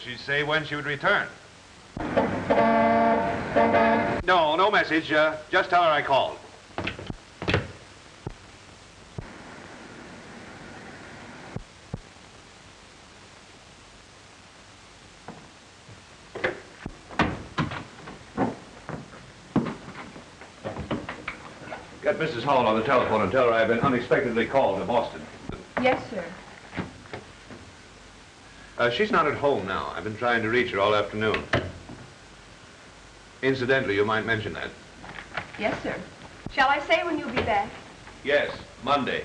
she say when she would return? No, no message. Just tell her I called. Get Mrs. Howell on the telephone and tell her I've been unexpectedly called to Boston. Yes, sir. She's not at home now. I've been trying to reach her all afternoon. Incidentally, you might mention that. Yes, sir. Shall I say when you'll be back? Yes, Monday.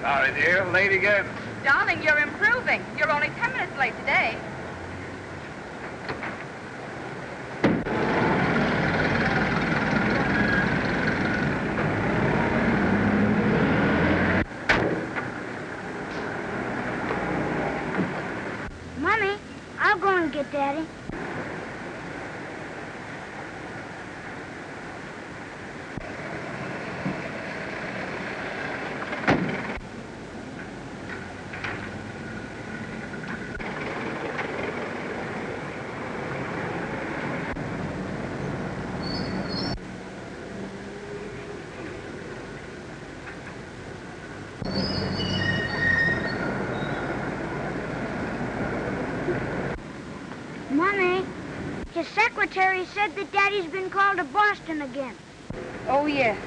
Sorry, dear. Late again. Darling, you're improving. You're only 10 minutes late today. Mommy, I'll go and get Daddy. Mommy, his secretary said that Daddy's been called to Boston again. Oh, yes.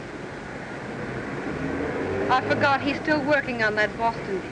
I forgot he's still working on that Boston deal.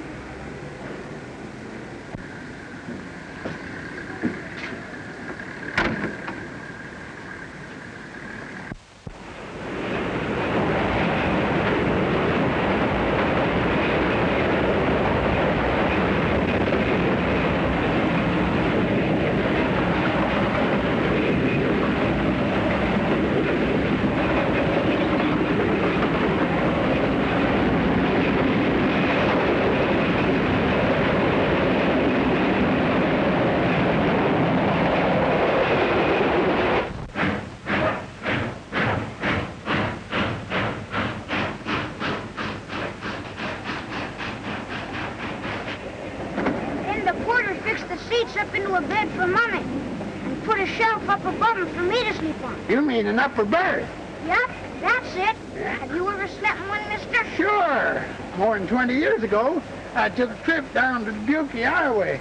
Up into a bed for Mommy and put a shelf up above him for me to sleep on. You mean an upper berth? Yep, that's it. Have you ever slept in one, mister? Sure. More than 20 years ago, I took a trip down to the Dickie Highway.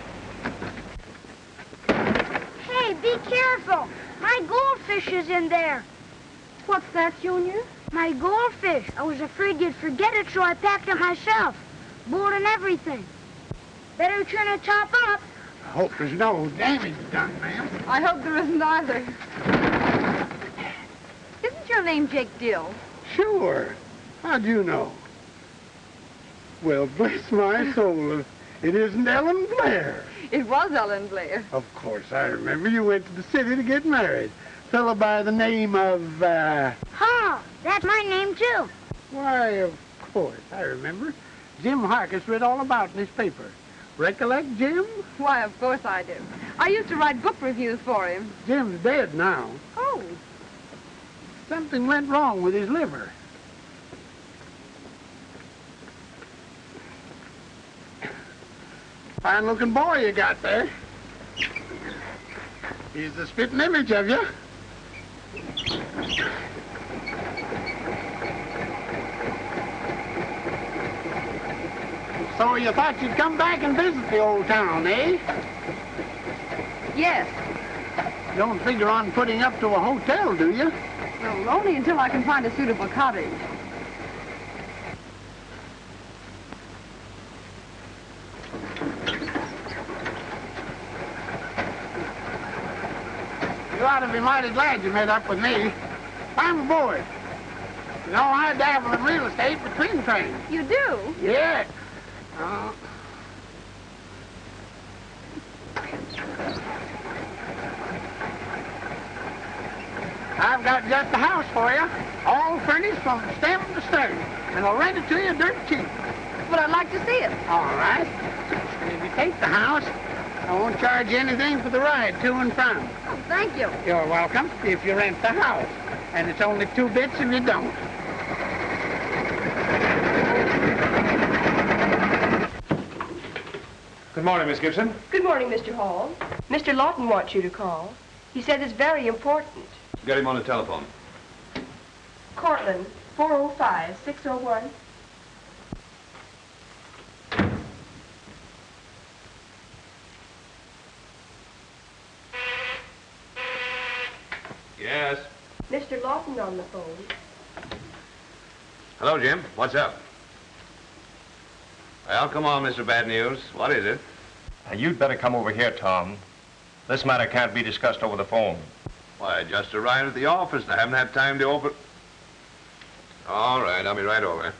Hey, be careful. My goldfish is in there. What's that, Junior? My goldfish. I was afraid you'd forget it, so I packed it myself. Board and everything. Better turn the top up. I hope there's no damage done, ma'am. I hope there isn't either. Isn't your name Jake Dill? Sure. How'd you know? Well, bless my soul, it isn't Ellen Blair. It was Ellen Blair. Of course, I remember you went to the city to get married. Fella by the name of, Hall. That's my name, too. Why, of course, I remember. Jim Harkis read all about it in his paper. Recollect Jim? Why, of course I do. I used to write book reviews for him. Jim's dead now. Oh. Something went wrong with his liver. Fine-looking boy you got there. He's the spitting image of you. So you thought you'd come back and visit the old town, eh? Yes. Don't figure on putting up to a hotel, do you? Well, only until I can find a suitable cottage. You ought to be mighty glad you met up with me. I'm aboard. You know, I dabble in real estate between trains. You do? Yeah. I've got just the house for you, all furnished from stem to stern, and I'll rent it to you dirt cheap. But I'd like to see it. All right. And if you take the house, I won't charge you anything for the ride to and from. Oh, thank you. You're welcome if you rent the house. And it's only 2 bits if you don't. Good morning, Miss Gibson. Good morning, Mr. Hall. Mr. Lawton wants you to call. He said it's very important. Get him on the telephone. Cortland, 405-601. Yes. Mr. Lawton on the phone. Hello, Jim. What's up? Well, come on, Mr. Bad News. What is it? You'd better come over here, Tom. This matter can't be discussed over the phone. Why, I just arrived at the office and I haven't had time to open... All right, I'll be right over.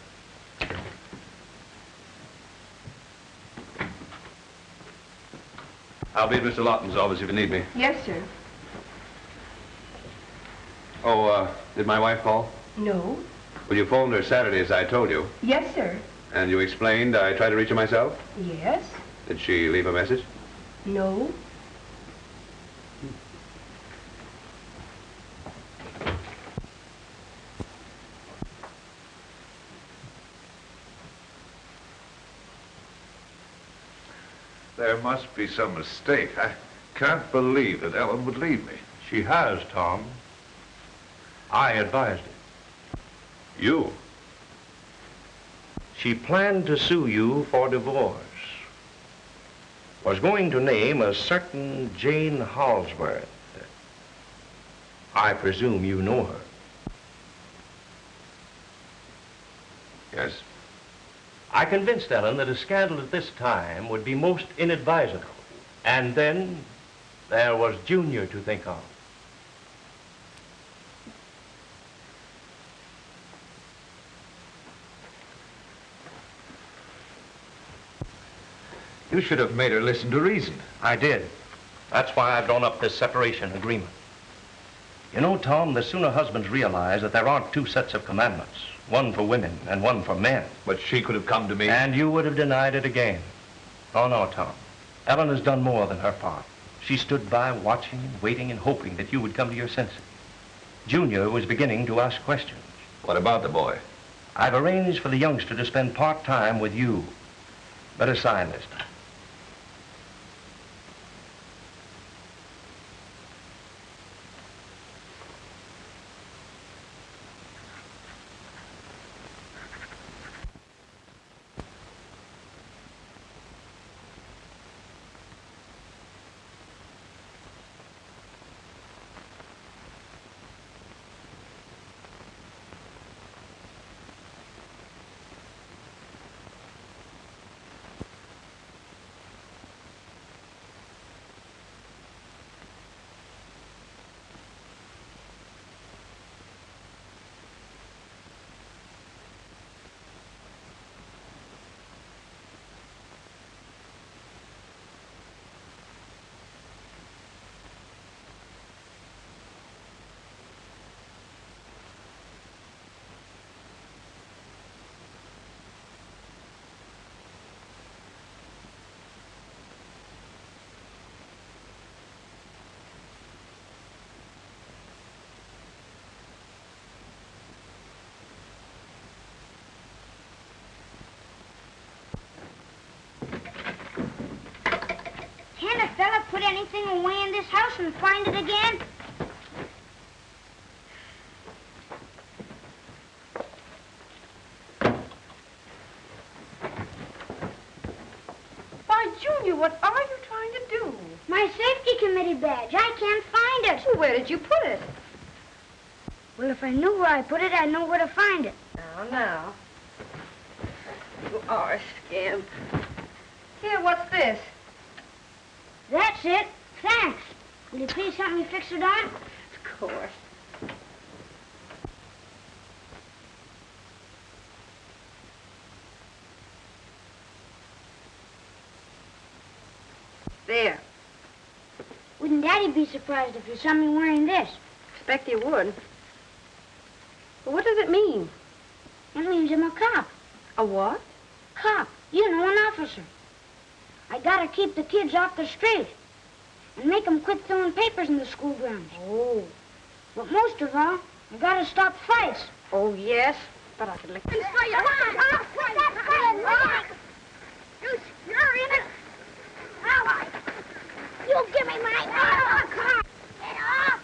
I'll be at Mr. Lawton's office if you need me. Yes, sir. Oh, did my wife call? No. Well, you phoned her Saturday, as I told you. Yes, sir. And you explained I tried to reach her myself? Yes. Did she leave a message? No. There must be some mistake. I can't believe that Ellen would leave me. She has, Tom. I advised it. You? She planned to sue you for divorce. Was going to name a certain Jane Halsworth. I presume you know her. Yes. I convinced Ellen that a scandal at this time would be most inadvisable. And then there was Junior to think of. You should have made her listen to reason. I did. That's why I've drawn up this separation agreement. You know, Tom, the sooner husbands realize that there aren't 2 sets of commandments, one for women and one for men. But she could have come to me. And you would have denied it again. Oh, no, Tom. Ellen has done more than her part. She stood by watching and waiting and hoping that you would come to your senses. Junior was beginning to ask questions. What about the boy? I've arranged for the youngster to spend part-time with you. Better sign this time. Can a fella put anything away in this house and find it again? Why, Junior, what are you trying to do? My safety committee badge. I can't find it. Well, where did you put it? Well, if I knew where I put it, I'd know where to find it. Now. You are a scamp. Here, what's this? That's it. Thanks. Will you please help me fix it on? Of course. There. Wouldn't Daddy be surprised if he saw me wearing this? Expect he would. But what does it mean? It means I'm a cop. A what? Cop. You know, an officer. I gotta keep the kids off the street and make them quit throwing papers in the school grounds. Oh. But most of all, I gotta stop fights. Oh, yes. But I could lick... You're in it. All right. You give me my... Get off.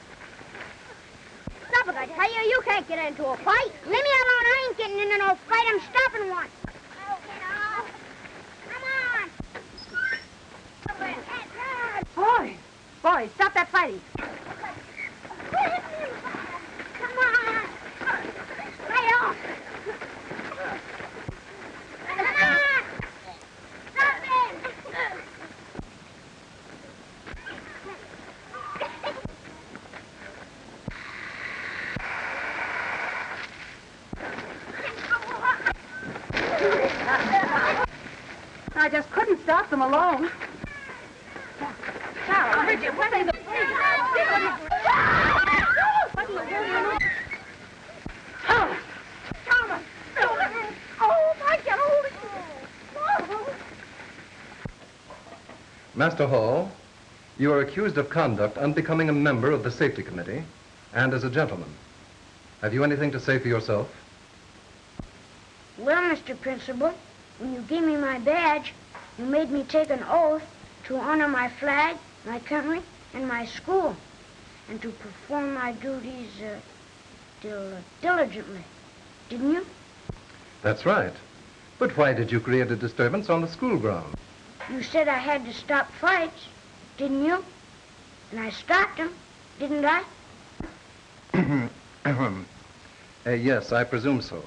Stop it, I tell you. You can't get into a fight. Leave me alone. I ain't getting into no fight. I'm stopping one. Oh, get off. Come on. Boys, stop that fighting. Come on. Lay off. Come on. Stop it. I just couldn't stop them alone. Now, Bridget, what are the... Thomas. Oh, I get hold of you. Master Hall, you are accused of conduct unbecoming a member of the safety committee and as a gentleman. Have you anything to say for yourself? Well, Mr. Principal, when you gave me my badge, you made me take an oath to honor my flag, my country, and my school, and to perform my duties diligently. Didn't you? That's right. But why did you create a disturbance on the school ground? You said I had to stop fights, didn't you? And I stopped them, didn't I? Yes, I presume so.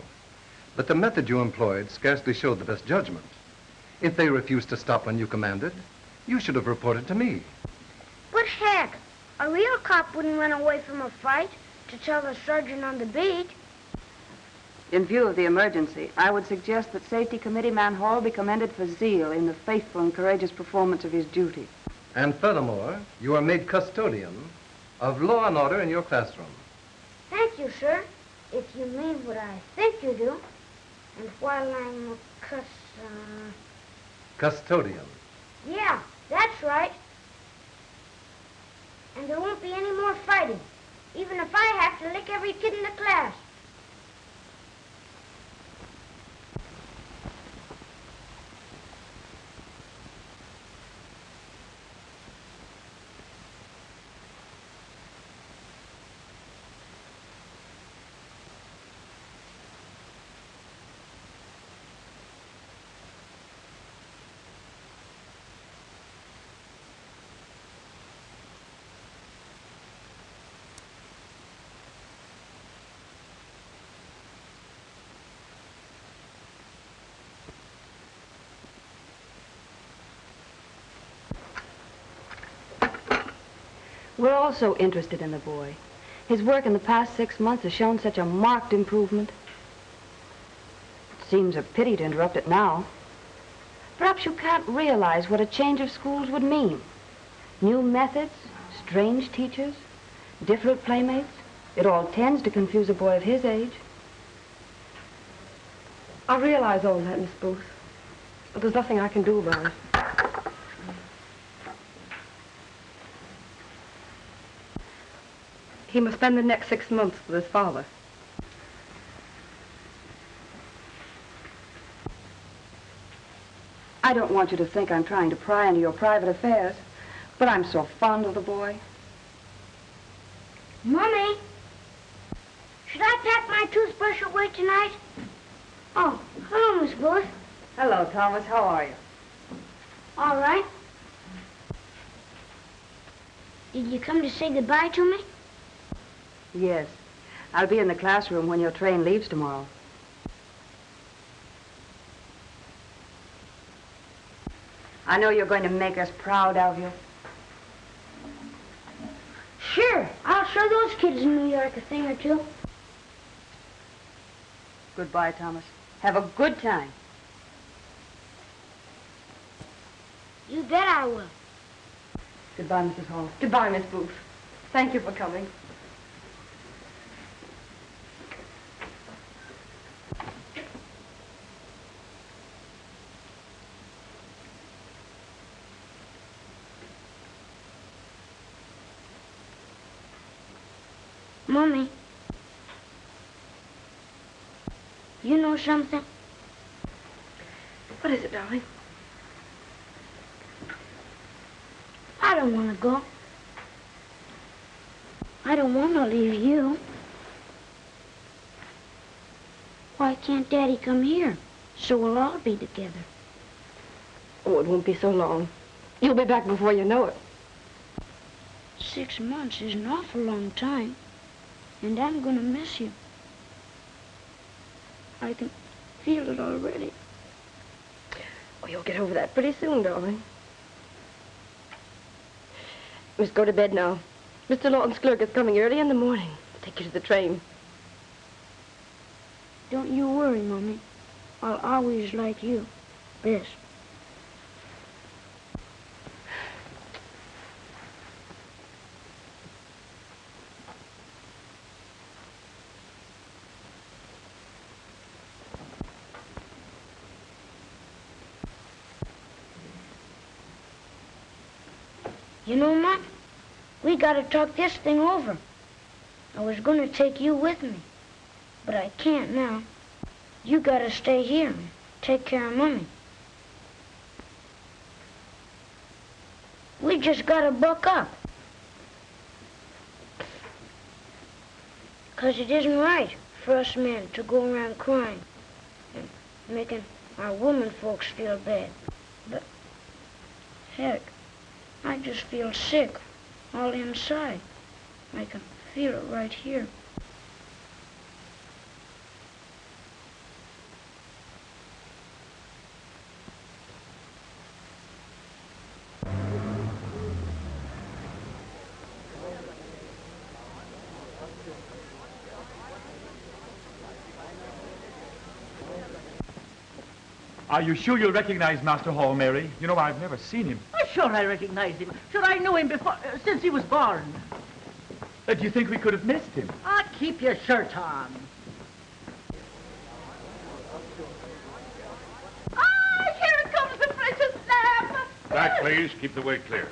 But the method you employed scarcely showed the best judgment. If they refused to stop when you commanded, you should have reported to me. But heck, a real cop wouldn't run away from a fight to tell the sergeant on the beat. In view of the emergency, I would suggest that Safety Committee Man Hall be commended for zeal in the faithful and courageous performance of his duty. And furthermore, you are made custodian of law and order in your classroom. Thank you, sir, if you mean what I think you do. And while I'm a Custodian. Yeah, that's right. And there won't be any more fighting, even if I have to lick every kid in the class. We're also interested in the boy. His work in the past 6 months has shown such a marked improvement. It seems a pity to interrupt it now. Perhaps you can't realize what a change of schools would mean. New methods, strange teachers, different playmates. It all tends to confuse a boy of his age. I realize all that, Miss Booth. But there's nothing I can do about it. He must spend the next 6 months with his father. I don't want you to think I'm trying to pry into your private affairs, but I'm so fond of the boy. Mommy, should I pack my toothbrush away tonight? Oh, hello, Miss Booth. Hello, Thomas. How are you? All right. Did you come to say goodbye to me? Yes. I'll be in the classroom when your train leaves tomorrow. I know you're going to make us proud of you. Sure. I'll show those kids in New York a thing or two. Goodbye, Thomas. Have a good time. You bet I will. Goodbye, Mrs. Hall. Goodbye, Miss Booth. Thank you for coming. Mommy, you know something? What is it, darling? I don't want to go. I don't want to leave you. Why can't Daddy come here so we'll all be together? Oh, it won't be so long. You'll be back before you know it. 6 months is an awful long time, and I'm going to miss you. I can feel it already. Oh, you'll get over that pretty soon, darling. We must go to bed now. Mr. Lawton's clerk is coming early in the morning. Take you to the train. Don't you worry, Mommy. I'll always like you best. You know, Mom, we gotta talk this thing over. I was gonna take you with me, but I can't now. You gotta stay here and take care of Mommy. We just gotta buck up. 'Cause it isn't right for us men to go around crying and making our women folks feel bad. But, heck, I just feel sick all inside. I can feel it right here. Are you sure you'll recognize Master Hall, Mary? You know, I've never seen him. Oh, sure I recognize him. Sure I knew him before, since he was born. Do you think we could have missed him? Ah, keep your shirt on. Ah, here comes the precious lamb. Back, please. Keep the way clear.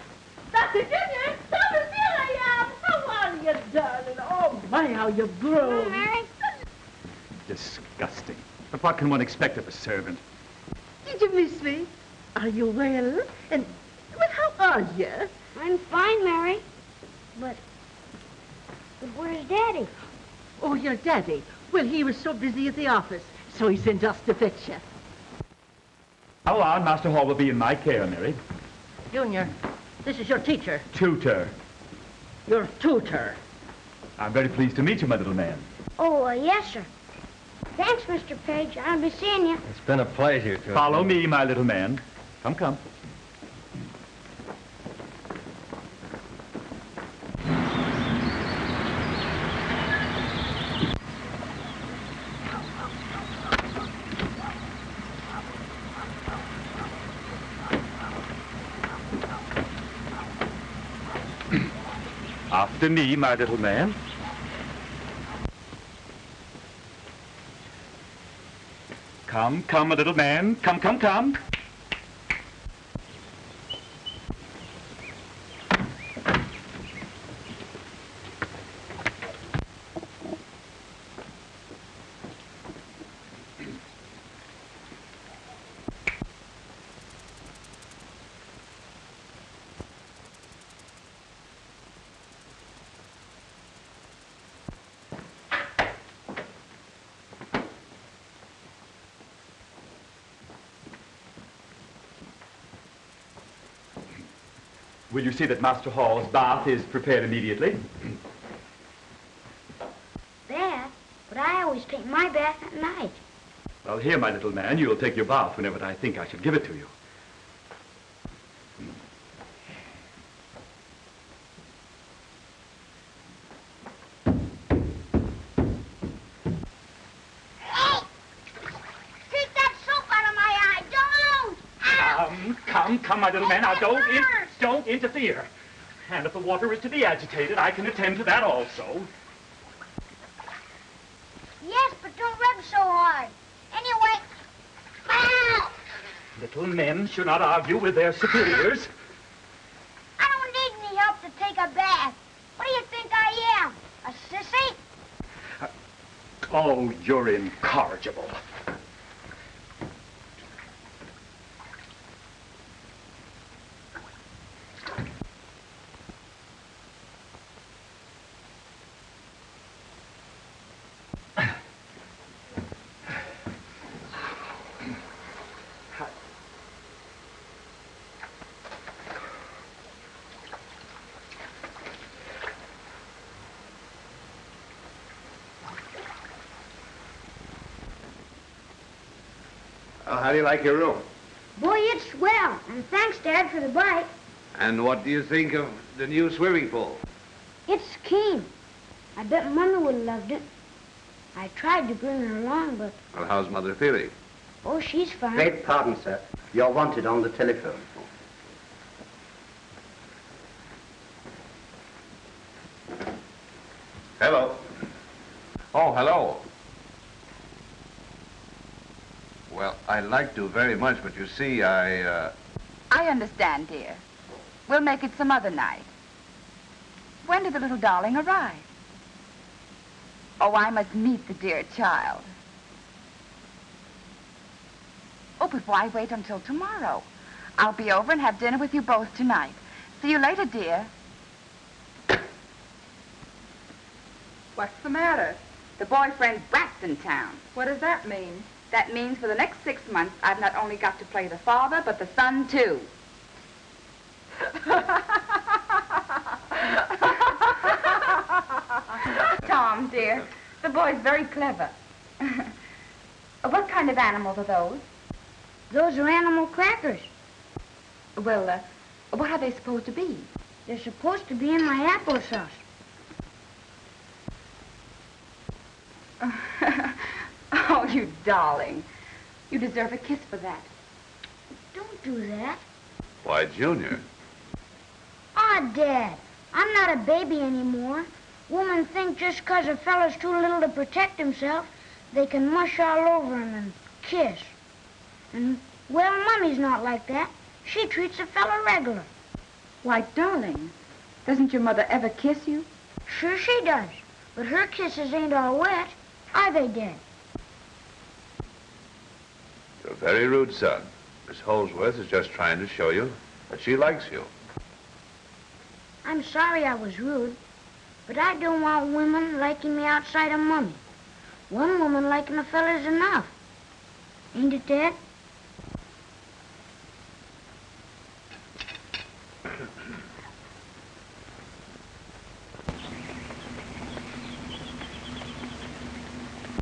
Dr. Junior, Sauber, here I am. How are you, darling? Oh, my, how you've grown. Mary? Disgusting. But what can one expect of a servant? Did you miss me? Are you well? And, well, how are you? I'm fine, Mary. But where's Daddy? Oh, your daddy. Well, he was so busy at the office, so he sent us to fetch you. How long Master Hall will be in my care, Mary? Junior, this is your teacher. Tutor. Your tutor. I'm very pleased to meet you, my little man. Oh, yes, sir. Thanks, Mr. Page. I'll be seeing you. It's been a pleasure to Follow me, my little man. Come, come. After me, my little man. Come, come, my little man. Come, come, come. Will you see that Master Hall's bath is prepared immediately? Bath? But I always take my bath at night. Well, here, my little man, you'll take your bath whenever I think I should give it to you. Come, my little man. Now, don't interfere. And if the water is to be agitated, I can attend to that also. Yes, but don't rub so hard. Anyway, ow! Little men should not argue with their superiors. I don't need any help to take a bath. What do you think I am? A sissy? Oh, you're incorrigible. How do you like your room? Boy, it's swell. And thanks, Dad, for the bite. And what do you think of the new swimming pool? It's keen. I bet Mother would have loved it. I tried to bring her along, but... Well, how's Mother feeling? Oh, she's fine. Beg pardon, sir. You're wanted on the telephone. Hello. Oh, hello. Well, I'd like to very much, but you see, I understand, dear. We'll make it some other night. When did the little darling arrive? Oh, I must meet the dear child. Oh, but why wait until tomorrow? I'll be over and have dinner with you both tonight. See you later, dear. What's the matter? The boyfriend Brat's in town. What does that mean? That means for the next 6 months, I've not only got to play the father, but the son, too. Tom, dear, the boy's very clever. What kind of animals are those? Those are animal crackers. Well, what are they supposed to be? They're supposed to be in my applesauce. Oh, you darling. You deserve a kiss for that. Don't do that. Why, Junior. Aw, Dad, I'm not a baby anymore. Women think just 'cause a fella's too little to protect himself, they can mush all over him and kiss. And, well, Mummy's not like that. She treats a fella regular. Why, darling, doesn't your mother ever kiss you? Sure she does. But her kisses ain't all wet, are they, Dad? You're a very rude son. Miss Holsworth is just trying to show you that she likes you. I'm sorry I was rude, but I don't want women liking me outside of Mummy. One woman liking a fella's enough. Ain't it, Dad?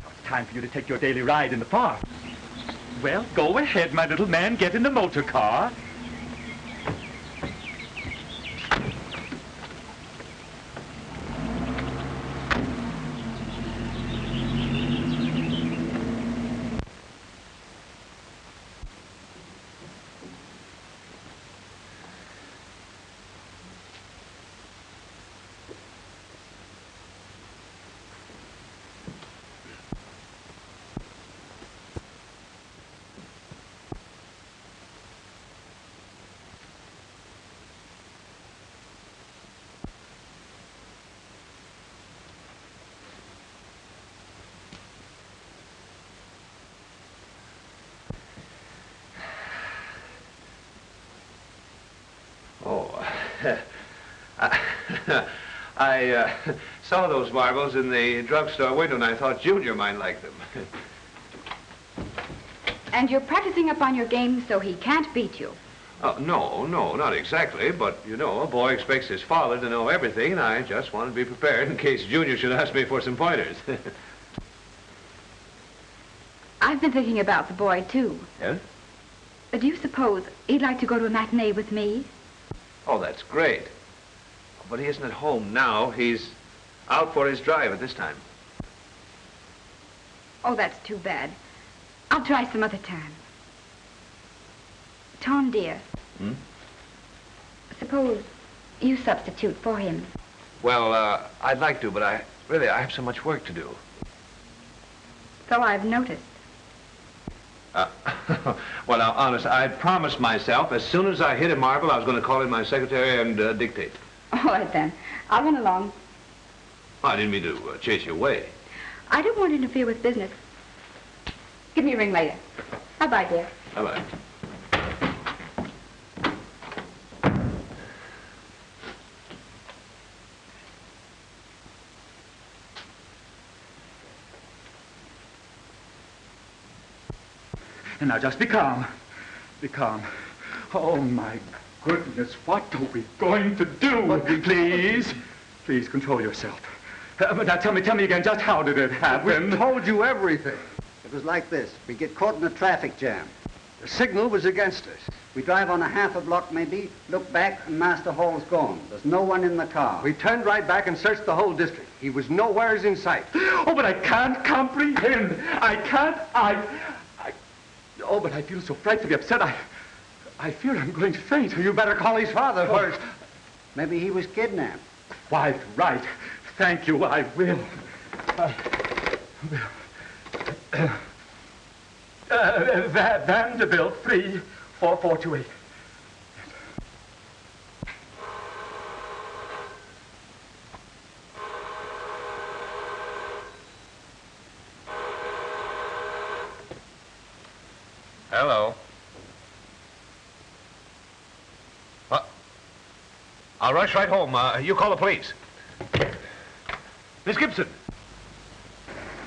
It's time for you to take your daily ride in the park. Well, go ahead, my little man. Get in the motor car. I saw those marbles in the drugstore window, and I thought Junior might like them. And you're practicing up on your game so he can't beat you. No, not exactly. But, you know, a boy expects his father to know everything, and I just wanted to be prepared in case Junior should ask me for some pointers. I've been thinking about the boy, too. Yes? Do you suppose he'd like to go to a matinee with me? Oh, that's great. But he isn't at home now. He's out for his drive at this time. Oh, that's too bad. I'll try some other time. Tom, dear. Suppose you substitute for him. Well, I'd like to, but I have so much work to do. So I've noticed. Well, now, honest, I promised myself as soon as I hit a marble, I was going to call in my secretary and dictate. All right, then. I'll run along. I didn't mean to chase you away. I don't want to interfere with business. Give me a ring later. Bye-bye, dear. Bye-bye. And now just be calm. Be calm. Oh, my goodness, what are we going to do? Please, please control yourself. But now tell me again, just how did it happen? We told you everything. It was like this. We get caught in a traffic jam. The signal was against us. We drive on a half a block maybe, look back, and Master Hall's gone. There's no one in the car. We turned right back and searched the whole district. He was nowheres in sight. Oh, but I can't comprehend. I can't, Oh, but I feel so frightfully upset. I fear I'm going to faint. You better call his father first. Maybe he was kidnapped. Quite right. Thank you, I will. Vanderbilt, 34428. Hello. What? I'll rush right home. You call the police. Miss Gibson.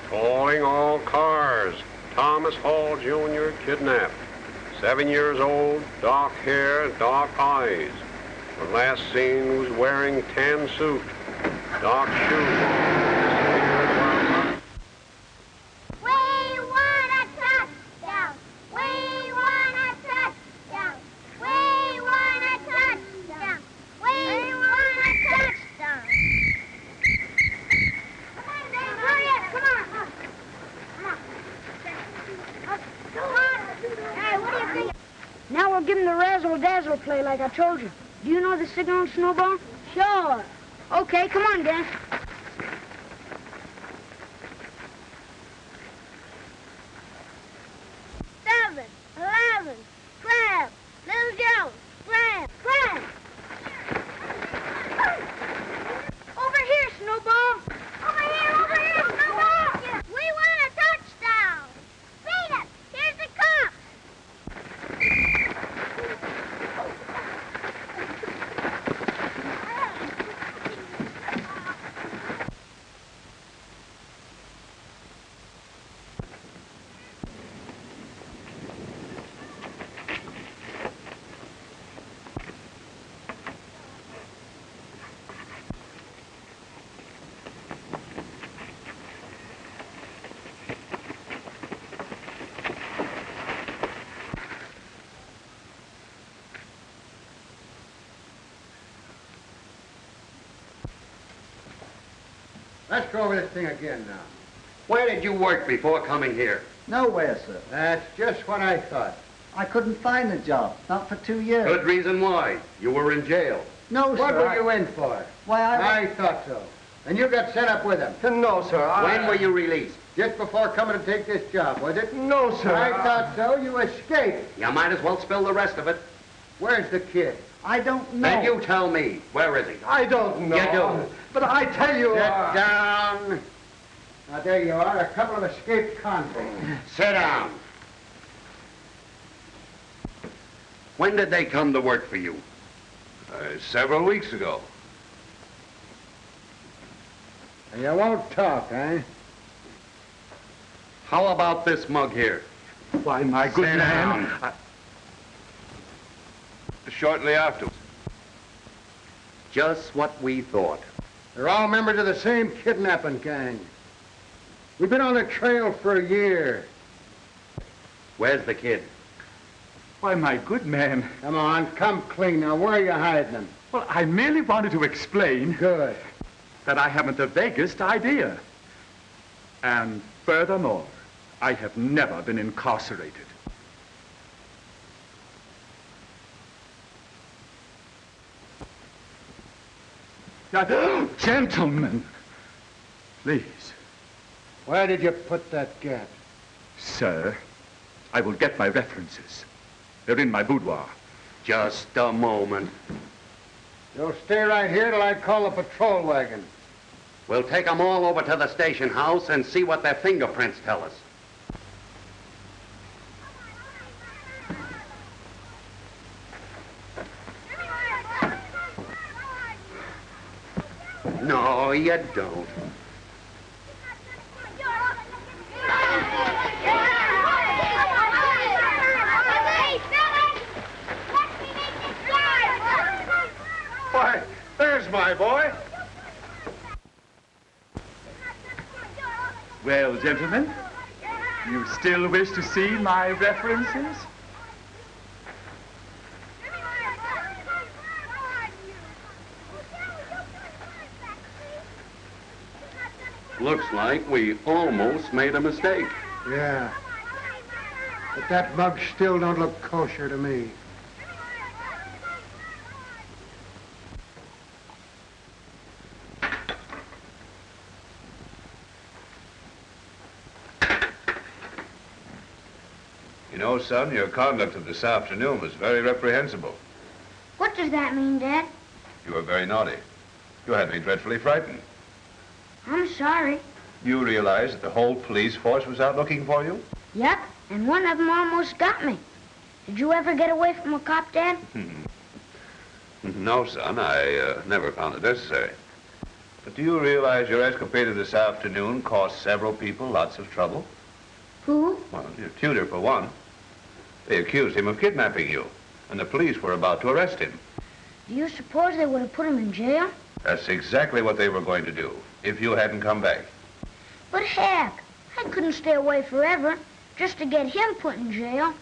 Calling all cars. Thomas Hall, Jr., kidnapped. 7 years old, dark hair, dark eyes. When last seen was wearing tan suit, dark shoes. Now we'll give him the razzle-dazzle play like I told you. Do you know the signal, Snowball? Sure. Okay, come on, Dan. Seven, 11, 12, Little Joe, grab. Over here, Snowball. Over here, Snowball. We want a touchdown. Beat it. Here's the cops. Let's go over this thing again now. Where did you work before coming here? Nowhere, sir. That's just what I thought. I couldn't find a job, not for 2 years. Good reason why. You were in jail. No, What sir. were you in for? Why, I thought so. And you got set up with him? No, sir. When were you released? Just before coming to take this job, was it? No, sir. I thought so. You escaped. You might as well spill the rest of it. Where's the kid? I don't know. Then you tell me. Where is he? I don't know. You do. But I tell you... Sit down. Now, there you are, a couple of escaped convicts. Sit down. When did they come to work for you? Several weeks ago. And you won't talk, eh? How about this mug here? Why, my good Sit man. down. Shortly afterwards. Just what we thought. They're all members of the same kidnapping gang. We've been on the trail for a year. Where's the kid? Why, my good man. Come on, come clean. Now, where are you hiding them? Well, I merely wanted to explain Good. that I haven't the vaguest idea. And furthermore, I have never been incarcerated. Now, gentlemen, please. Where did you put that gat? Sir, I will get my references. They're in my boudoir. Just a moment. You'll stay right here till I call the patrol wagon. We'll take them all over to the station house and see what their fingerprints tell us. No, you don't. Why, there's my boy. Well, gentlemen, you still wish to see my references? Looks like we almost made a mistake. Yeah. But that mug still don't look kosher to me. You know, son, your conduct of this afternoon was very reprehensible. What does that mean, Dad? You were very naughty. You had me dreadfully frightened. I'm sorry. You realize that the whole police force was out looking for you? Yep, and one of them almost got me. Did you ever get away from a cop, Dad? No, son, I never found it necessary. But do you realize your escapade of this afternoon cost several people lots of trouble? Who? Well, your tutor, for one. They accused him of kidnapping you, and the police were about to arrest him. Do you suppose they would have put him in jail? That's exactly what they were going to do, if you hadn't come back. But heck, I couldn't stay away forever just to get him put in jail.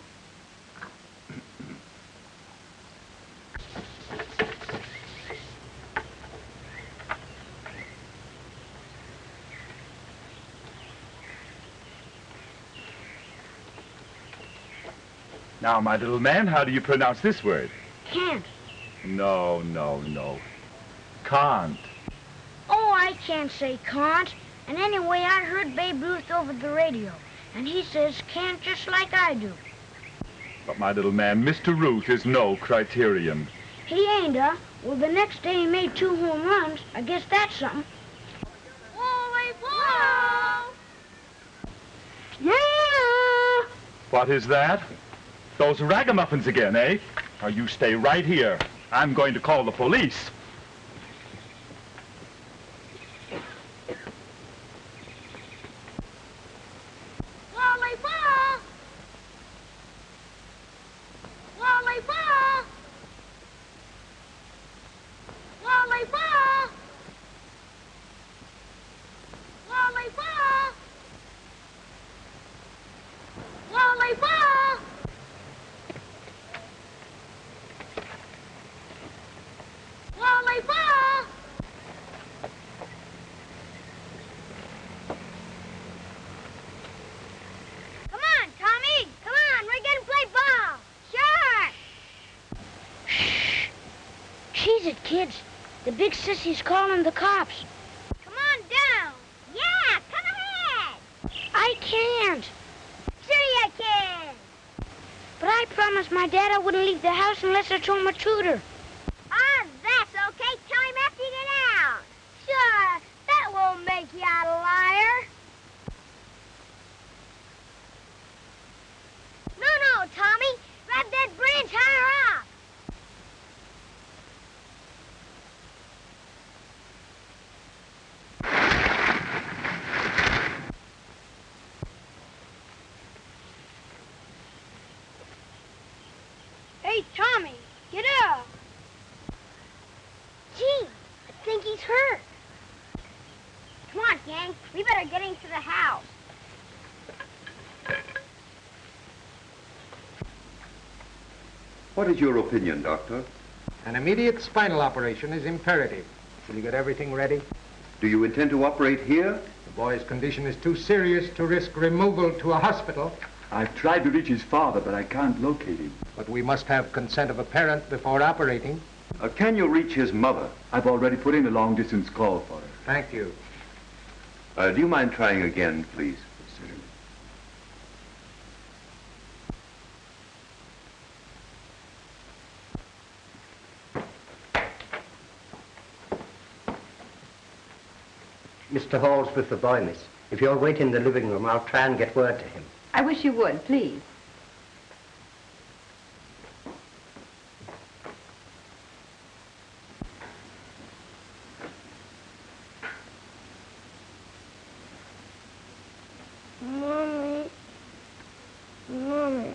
Now, my little man, how do you pronounce this word? Can't. No, no, no. Can't. Oh, I can't say can't. And anyway, I heard Babe Ruth over the radio, and he says can't just like I do. But, my little man, Mr. Ruth is no criterion. He ain't, Well, the next day he made 2 home runs. I guess that's something. Yeah! What is that? Those ragamuffins again, eh? Now, you stay right here. I'm going to call the police. Lollipop! Lollipop! Lollipop! Lollipop! Lollipop! Lollipop! Come on, Tommy! Come on, we're gonna play ball! Sure! Shh. Cheese it, kids. The big sissy's calling the cops. Come on down! Yeah, come ahead! I can't. Sure you can! But I promised my dad I wouldn't leave the house unless I told my tutor. Ah, that's okay. Tell him after you get out. Sure, that won't make you out a liar. No, Tommy. Grab that branch higher up. Hey, Tommy, get up. Gee, I think he's hurt. Come on, gang. We better get into the house. What is your opinion, Doctor? An immediate spinal operation is imperative. Will you get everything ready? Do you intend to operate here? The boy's condition is too serious to risk removal to a hospital. I've tried to reach his father, but I can't locate him. But we must have consent of a parent before operating. Can you reach his mother? I've already put in a long-distance call for her. Thank you. Do you mind trying again, please? Mr. Hall's with the boy, miss. If you'll wait in the living room, I'll try and get word to him. I wish you would, please. Mommy. Mommy.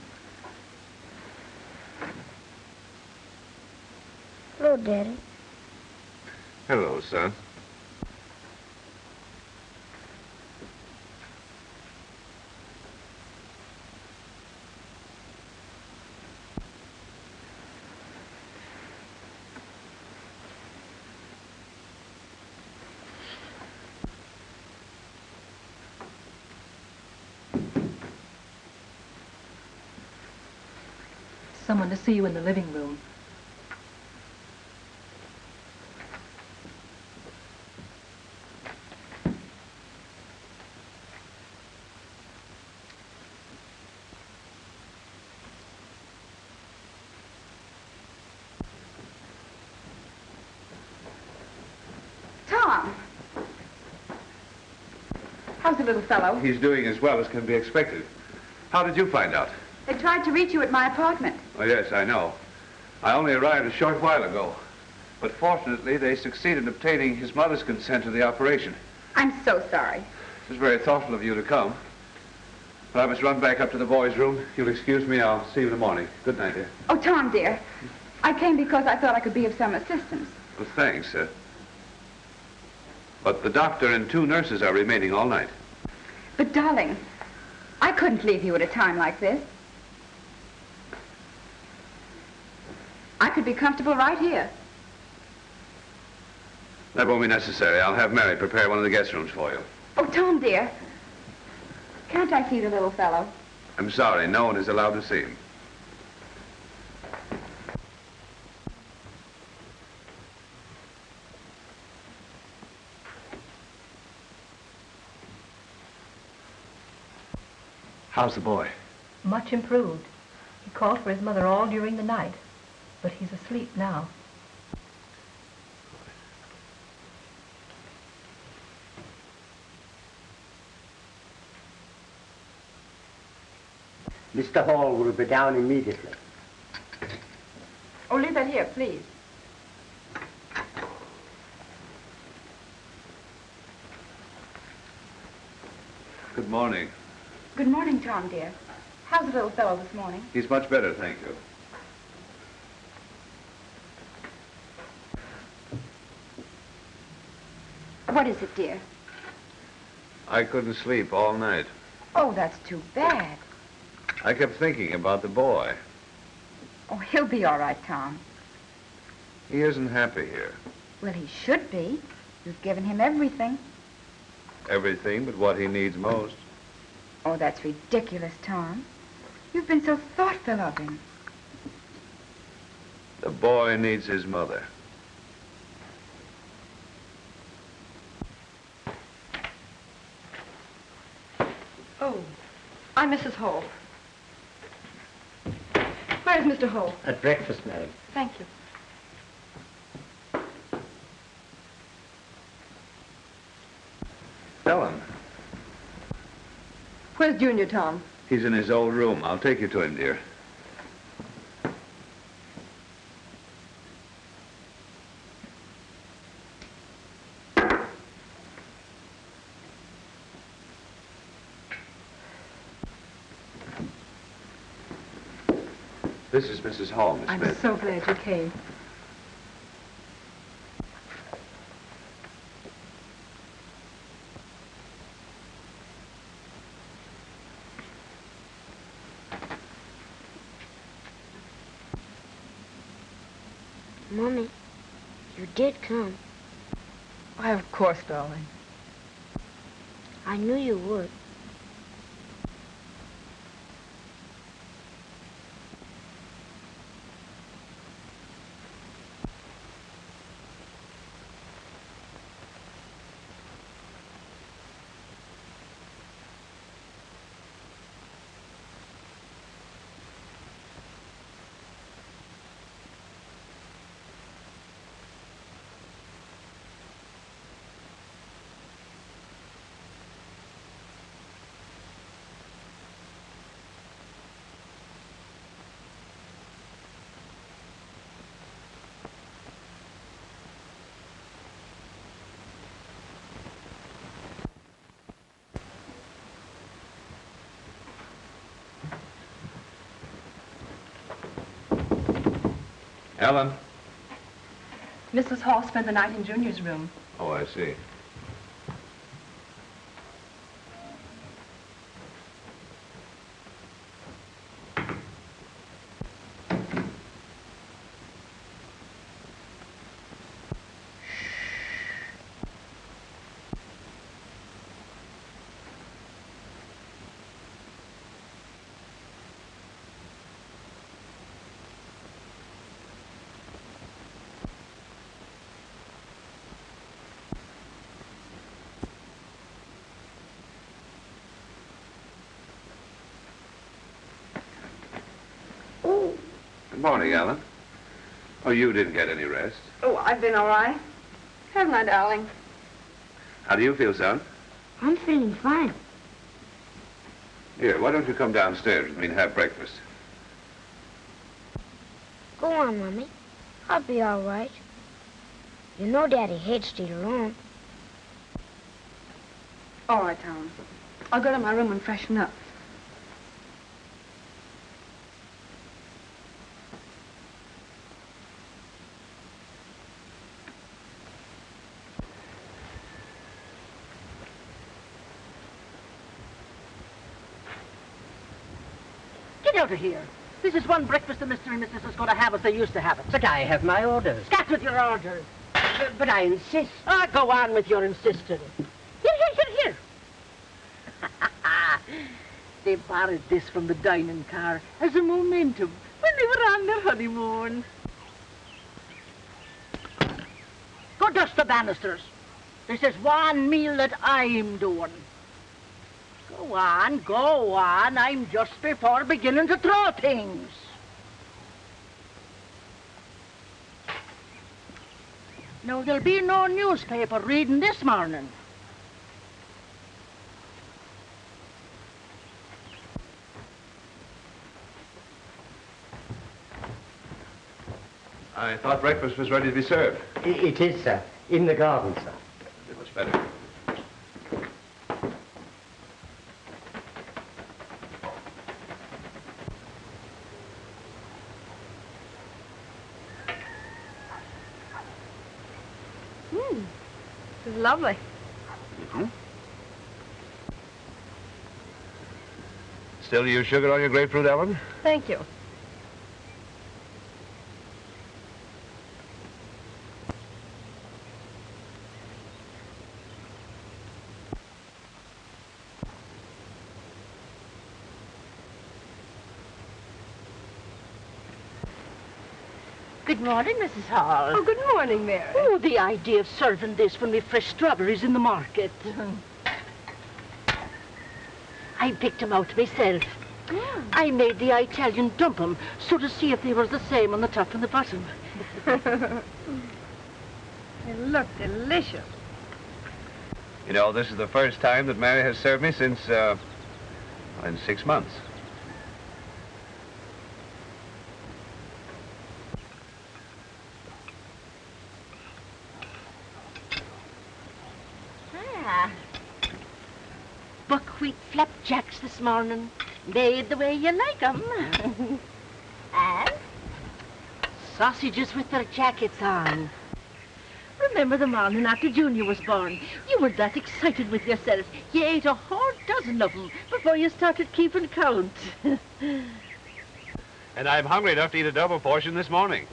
Hello, Daddy. Hello, son. Someone to see you in the living room. Tom! How's the little fellow? He's doing as well as can be expected. How did you find out? They tried to reach you at my apartment. Oh, yes, I know. I only arrived a short while ago. But fortunately, they succeeded in obtaining his mother's consent to the operation. I'm so sorry. It was very thoughtful of you to come. But I must run back up to the boys' room. You'll excuse me. I'll see you in the morning. Good night, dear. Oh, Tom, dear. I came because I thought I could be of some assistance. Well, thanks, sir. But the doctor and 2 nurses are remaining all night. But, darling, I couldn't leave you at a time like this. I could be comfortable right here. That won't be necessary. I'll have Mary prepare one of the guest rooms for you. Oh, Tom, dear. Can't I see the little fellow? I'm sorry. No one is allowed to see him. How's the boy? Much improved. He called for his mother all during the night, but he's asleep now. Mr. Hall will be down immediately. Oh, leave that here, please. Good morning. Good morning, Tom, dear. How's the little fellow this morning? He's much better, thank you. What is it, dear? I couldn't sleep all night. Oh, that's too bad. I kept thinking about the boy. Oh, he'll be all right, Tom. He isn't happy here. Well, he should be. You've given him everything. Everything but what he needs most. Oh, that's ridiculous, Tom. You've been so thoughtful of him. The boy needs his mother. Oh, I'm Mrs. Hall. Where's Mr. Hall? At breakfast, Mary. Thank you. Ellen, Where's Junior, Tom? he's in his old room. I'll take you to him, dear. This is Mrs. Hall, Miss I'm Smith. so glad you came. Mommy, you did come. Why, of course, darling. I knew you would. Ellen? Mrs. Hall spent the night in Junior's room. Oh, I see. Good morning, Ellen. Oh, you didn't get any rest. Oh, I've been all right. Haven't I, darling? How do you feel, son? I'm feeling fine. Here, why don't you come downstairs with me and have breakfast? Go on, Mommy. I'll be all right. You know Daddy hates to eat alone. All right, Tom. I'll go to my room and freshen up. Get out of here. This is one breakfast the Mr. and Mrs. is going to have as they used to have it. But I have my orders. Scat with your orders. But I insist. Ah, go on with your insisting. Here. They borrowed this from the dining car as a momentum when they were on their honeymoon. Go dust the banisters. This is one meal that I'm doing. Go on. I'm just before beginning to throw things. No, there'll be no newspaper reading this morning. I thought breakfast was ready to be served. It is, sir. In the garden, sir. Much better. This is lovely. Mm-hmm. Still use sugar on your grapefruit, Ellen? Thank you. Good morning, Mrs. Hall. Oh, good morning, Mary. Oh, the idea of serving this when we fresh strawberries in the market. I picked them out myself. Yeah. I made the Italian dump 'em so to see if they were the same on the top and the bottom. They look delicious. You know, this is the first time that Mary has served me since, in 6 months. Buckwheat flapjacks this morning, made the way you like 'em. And sausages with their jackets on. Remember the morning after Junior was born? You were that excited with yourself. You ate a whole dozen of them before you started keeping count. And I'm hungry enough to eat a double portion this morning.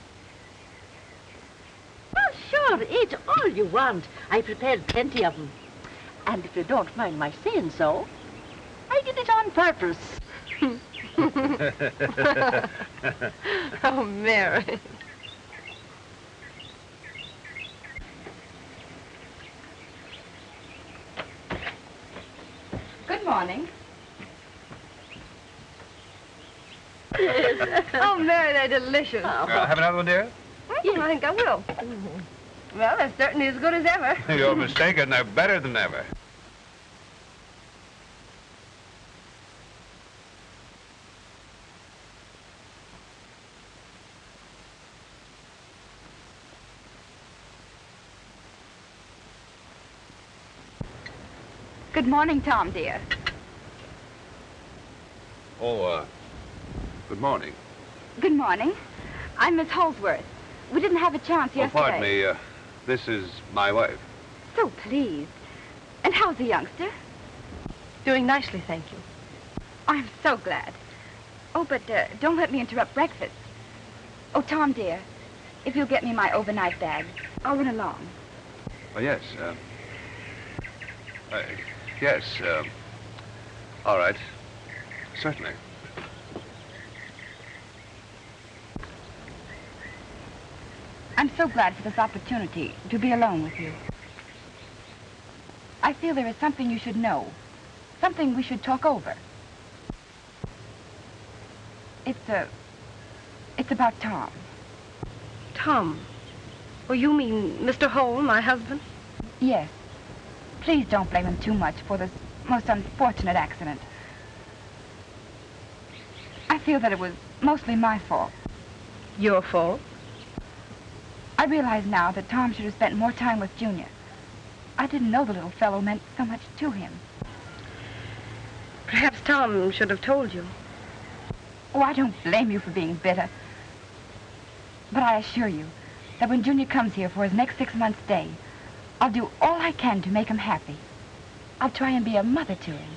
Well, sure, eat all you want. I prepared plenty of them. And if you don't mind my saying so, I did it on purpose. Oh, Mary. Good morning. Yes. Oh, Mary, they're delicious. Have another one, dear? Yeah, I think I will. Well, they're certainly as good as ever. You're mistaken. They're better than ever. Good morning, Tom, dear. Oh, good morning. Good morning. I'm Miss Holsworth. We didn't have a chance yesterday. Pardon me. This is my wife. So pleased. And how's the youngster? Doing nicely, thank you. I'm so glad. Oh, but don't let me interrupt breakfast. Oh, Tom, dear, if you'll get me my overnight bag, I'll run along. Oh, yes. Yes. All right. Certainly. I'm so glad for this opportunity to be alone with you. I feel there is something you should know, something we should talk over. It's about Tom. Tom? Oh, you mean Mr. Hole, my husband? Yes. Please don't blame him too much for this most unfortunate accident. I feel that it was mostly my fault. Your fault? I realize now that Tom should have spent more time with Junior. I didn't know the little fellow meant so much to him. Perhaps Tom should have told you. Oh, I don't blame you for being bitter. But I assure you that when Junior comes here for his next 6 months' stay, I'll do all I can to make him happy. I'll try and be a mother to him.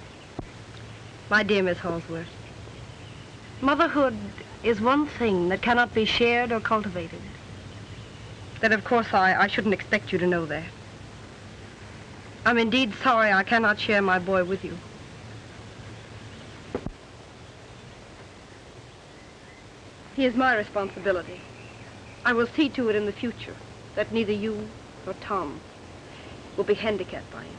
My dear Miss Holsworth, motherhood is one thing that cannot be shared or cultivated. Then, of course, I shouldn't expect you to know that. I'm indeed sorry I cannot share my boy with you. He is my responsibility. I will see to it in the future that neither you nor Tom will be handicapped by him.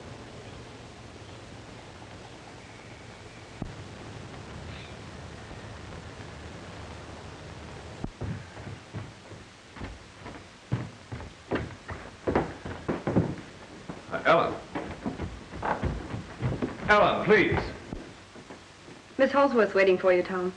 Ellen. Ellen, please. Miss Holsworth's waiting for you, Tom.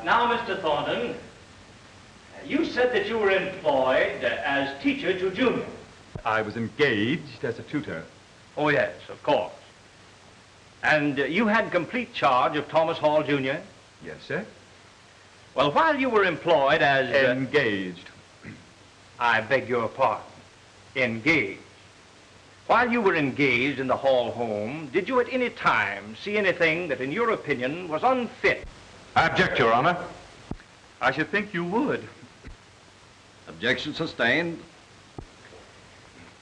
Now, Mr. Thornton, you said that you were employed as teacher to Junior. I was engaged as a tutor. Oh, yes, of course. And you had complete charge of Thomas Hall, Jr.? Yes, sir. Well, while you were employed as... Engaged. I beg your pardon. Engaged. While you were engaged in the Hall home, did you at any time see anything that, in your opinion, was unfit? I object, Your Honor. I should think you would. Objection sustained.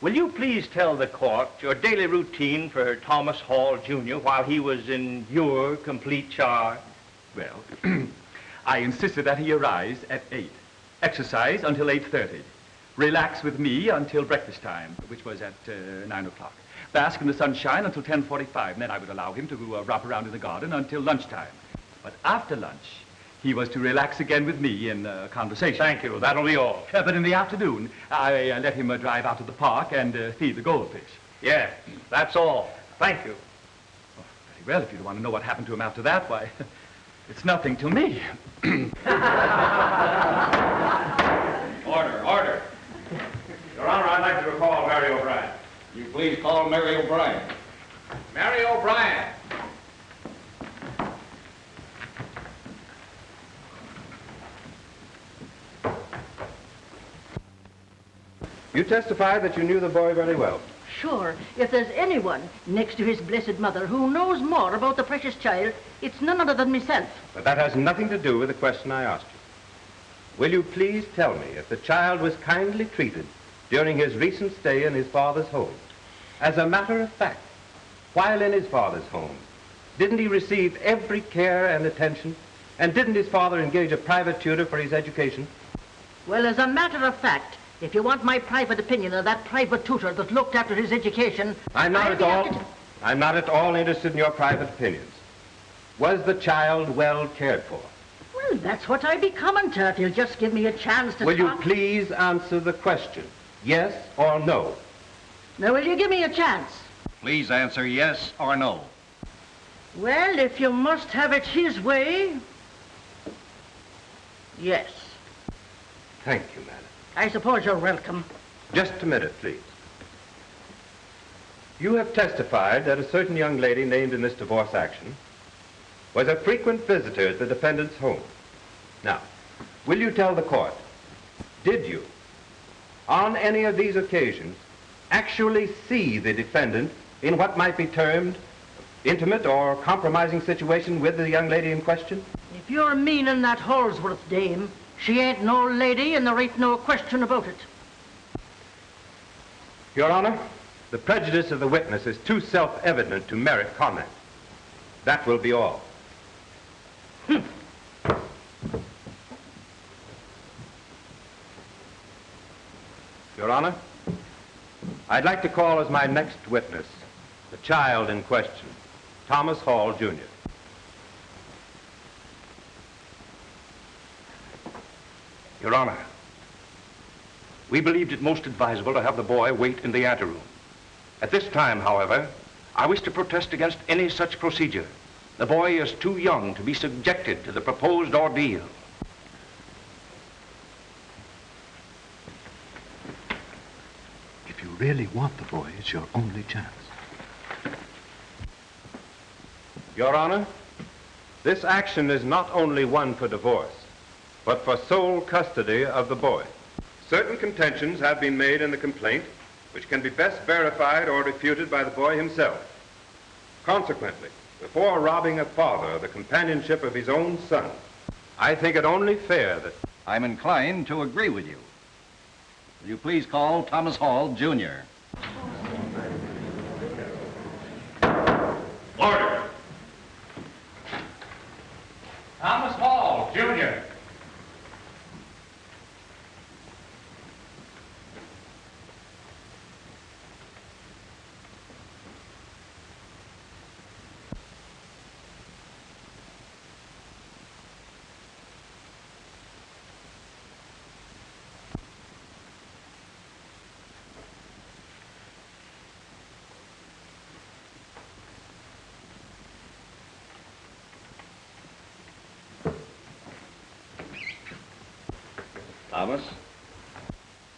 Will you please tell the court your daily routine for Thomas Hall, Jr. while he was in your complete charge? Well, I insisted that he arise at 8, exercise until 8:30, relax with me until breakfast time, which was at 9 o'clock, bask in the sunshine until 10:45, and then I would allow him to romp around in the garden until lunchtime. But after lunch, he was to relax again with me in conversation. Thank you. That'll be all. But in the afternoon, I let him drive out to the park and feed the goldfish. Yes, that's all. Thank you. Oh, very well. If you want to know what happened to him after that, why, it's nothing to me. Order, order. Your Honor, I'd like to recall Mary O'Brien. You please call Mary O'Brien. Mary O'Brien. You testified that you knew the boy very well. Sure, if there's anyone next to his blessed mother who knows more about the precious child, it's none other than myself. But that has nothing to do with the question I asked you. Will you please tell me if the child was kindly treated during his recent stay in his father's home? As a matter of fact, while in his father's home, didn't he receive every care and attention? And didn't his father engage a private tutor for his education? Well, as a matter of fact, if you want my private opinion of that private tutor that looked after his education... I'm not at all interested in your private opinions. Was the child well cared for? Well, that's what I be coming to, if you'll just give me a chance to Will you talk. please answer the question? Yes or no? Now, will you give me a chance? Please answer yes or no. Well, if you must have it his way... Yes. Thank you, madam. I suppose you're welcome. Just a minute, please. You have testified that a certain young lady named in this divorce action was a frequent visitor at the defendant's home. Now, will you tell the court, did you, on any of these occasions, actually see the defendant in what might be termed intimate or compromising situation with the young lady in question? If you're meaning that Holsworth dame, she ain't no lady and there ain't no question about it. Your Honor, the prejudice of the witness is too self-evident to merit comment. That will be all. Your Honor, I'd like to call as my next witness the child in question, Thomas Hall, Jr. Your Honor, we believed it most advisable to have the boy wait in the anteroom. At this time, however, I wish to protest against any such procedure. The boy is too young to be subjected to the proposed ordeal. If you really want the boy, it's your only chance. Your Honor, this action is not only one for divorce, but for sole custody of the boy. Certain contentions have been made in the complaint which can be best verified or refuted by the boy himself. Consequently, before robbing a father of the companionship of his own son, I think it only fair that... I'm inclined to agree with you. Will you please call Thomas Hall, Jr.? Order! Thomas Hall, Jr. Thomas,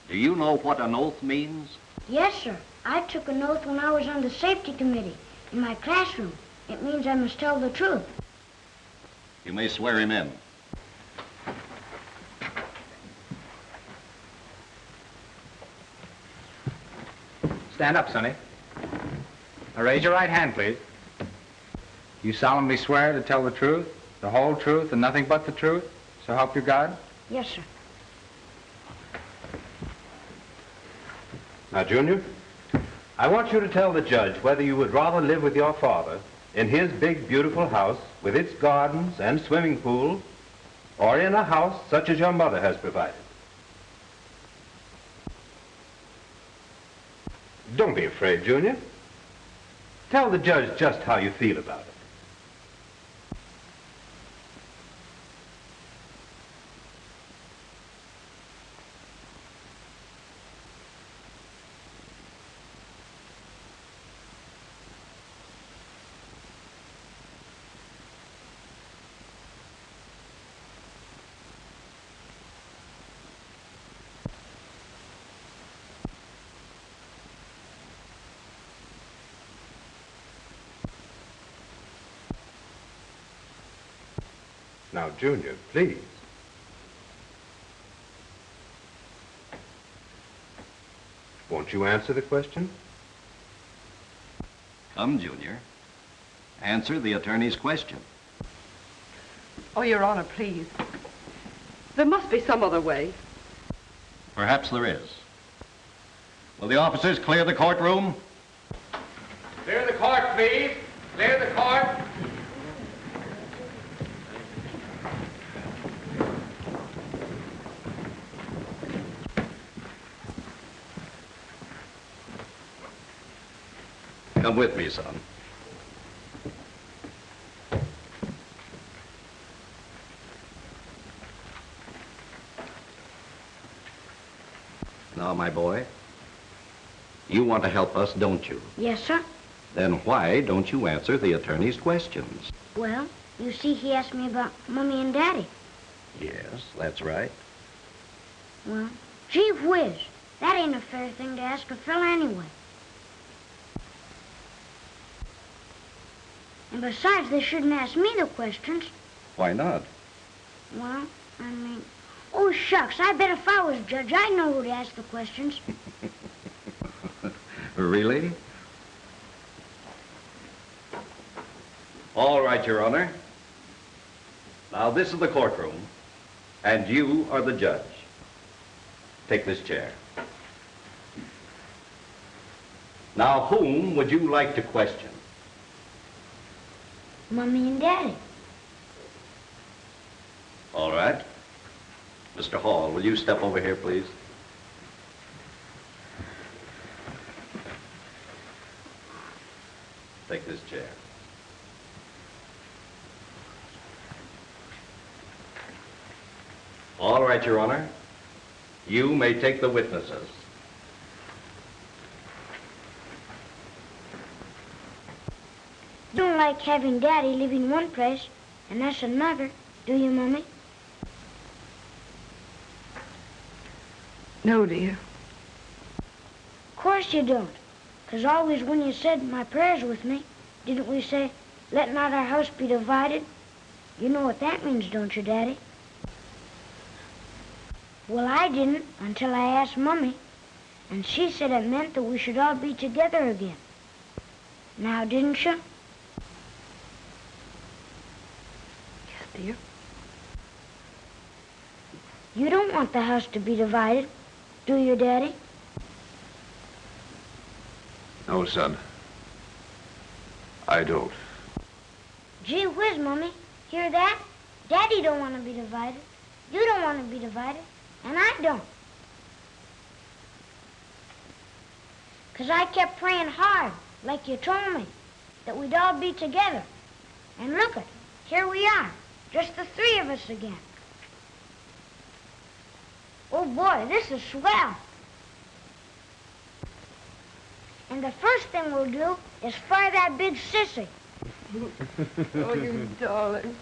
do you know what an oath means? Yes, sir. I took an oath when I was on the safety committee in my classroom. It means I must tell the truth. You may swear him in. Stand up, Sonny. Now raise your right hand, please. You solemnly swear to tell the truth, the whole truth, and nothing but the truth? So help you God? Yes, sir. Now, Junior, I want you to tell the judge whether you would rather live with your father in his big, beautiful house with its gardens and swimming pool, or in a house such as your mother has provided. Don't be afraid, Junior. Tell the judge just how you feel about it. Now, Junior, please. Won't you answer the question? Come, Junior. Answer the attorney's question. Oh, Your Honor, please. There must be some other way. Perhaps there is. Will the officers clear the courtroom? Clear the court, please. Clear the court. Come with me, son. Now, my boy, you want to help us, don't you? Yes, sir. Then why don't you answer the attorney's questions? Well, you see, he asked me about Mommy and Daddy. Yes, that's right. Well, gee whiz, that ain't a fair thing to ask a fella anyway. And besides, they shouldn't ask me the questions. Why not? Well, I mean, oh, shucks, I bet if I was judge, I'd know who to ask the questions. Really? All right, Your Honor. Now, this is the courtroom, and you are the judge. Take this chair. Now, whom would you like to question? Mommy and Daddy. All right. Mr. Hall, will you step over here, please? Take this chair. All right, Your Honor. You may take the witnesses. You don't like having Daddy live in one place and us another, do you, Mommy? No, dear. Of course you don't. 'Cause always when you said my prayers with me, didn't we say, let not our house be divided? You know what that means, don't you, Daddy? Well, I didn't until I asked Mommy, and she said it meant that we should all be together again. Now, didn't you? Yes, dear. You don't want the house to be divided, do you, Daddy? No, son. I don't. Gee whiz, Mommy. Hear that? Daddy don't want to be divided. You don't want to be divided. And I don't. 'Cause I kept praying hard, like you told me, that we'd all be together. And look it, here we are, just the three of us again. Oh boy, this is swell. And the first thing we'll do is fire that big sissy. Oh, you darling.